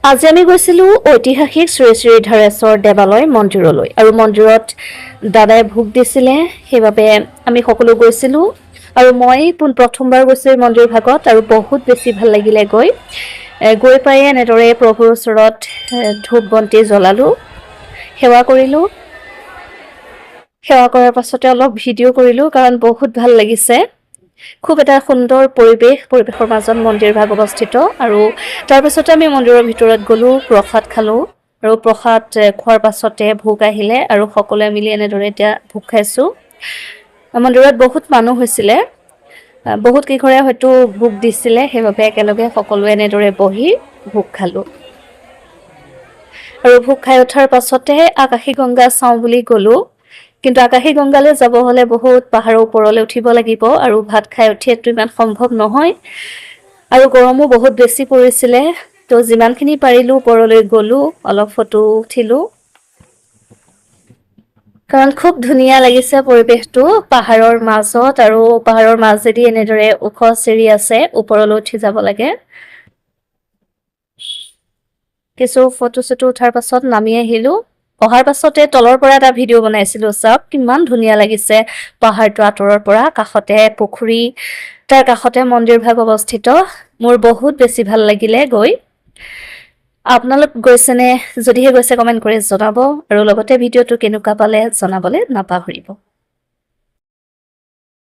আজি আমি গৈছিলোঁ ঐতিহাসিক শ্ৰী শ্ৰী ধাৰেশ্বৰ দেৱালয় মন্দিৰলৈ আৰু মন্দিৰত দাদাই ভোগ দিছিলে, সেইবাবে আমি সকলো গৈছিলোঁ। আৰু মই প্ৰথমবাৰ গৈছোঁ এই মন্দিৰ ভাগত আৰু বহুত বেছি ভাল লাগিলে গৈ পাই এনেদৰে প্ৰভুৰ ওচৰত ধূপ বন্তি জ্বলালোঁ, সেৱা কৰিলোঁ। সেৱা কৰাৰ পাছতে অলপ ভিডিঅ' কৰিলোঁ কাৰণ বহুত ভাল লাগিছে। খুব এটা সুন্দৰ পৰিৱেশৰ মাজত মন্দিৰ ভাগ অৱস্থিত। আৰু তাৰপিছতে আমি মন্দিৰৰ ভিতৰত গ'লোঁ, প্ৰসাদ খালোঁ আৰু প্ৰসাদ খোৱাৰ পাছতে ভোগ আহিলে আৰু সকলোৱে মিলি এনেদৰে এতিয়া ভোগ খাইছোঁ। মন্দিৰত বহুত মানুহ হৈছিলে, বহুত কেইঘৰে হয়তো ভোগ দিছিলে, সেইবাবে একেলগে সকলোৱে এনেদৰে বহি ভোগ খালোঁ। আৰু ভোগ খাই উঠাৰ পাছতে আকাশীগংগা চাওঁ বুলি গ'লোঁ, কিন্তু আকাশীগংগালৈ যাব হ'লে বহুত পাহাৰৰ ওপৰলৈ উঠিব লাগিব আৰু ভাত খাই উঠিটো ইমান সম্ভৱ নহয় আৰু গৰমো বহুত বেছি পৰিছিলে। তো যিমানখিনি পাৰিলোঁ ওপৰলৈ গ'লোঁ, অলপ ফটো উঠিলোঁ কাৰণ খুব ধুনীয়া লাগিছে পৰিৱেশটো পাহাৰৰ মাজত আৰু পাহাৰৰ মাজেদি এনেদৰে ওখ চিৰি আছে, ওপৰলৈ উঠি যাব লাগে। কিছু ফটো চটো উঠাৰ পাছত নামি আহিলোঁ। অহাৰ পাছতে তলৰ পৰা এটা ভিডিঅ' বনাইছিলোঁ। চাওক কিমান ধুনীয়া লাগিছে পাহাৰটো আঁতৰৰ পৰা, কাষতে পুখুৰী, তাৰ কাষতে মন্দিৰ ভাগ অৱস্থিত। মোৰ বহুত বেছি ভাল লাগিলে গৈ। আপোনালোক গৈছেনে? যদিহে গৈছে কমেণ্ট কৰি জনাব আৰু লগতে ভিডিঅ'টো কেনেকুৱা পালে জনাবলৈ নাপাহৰিব।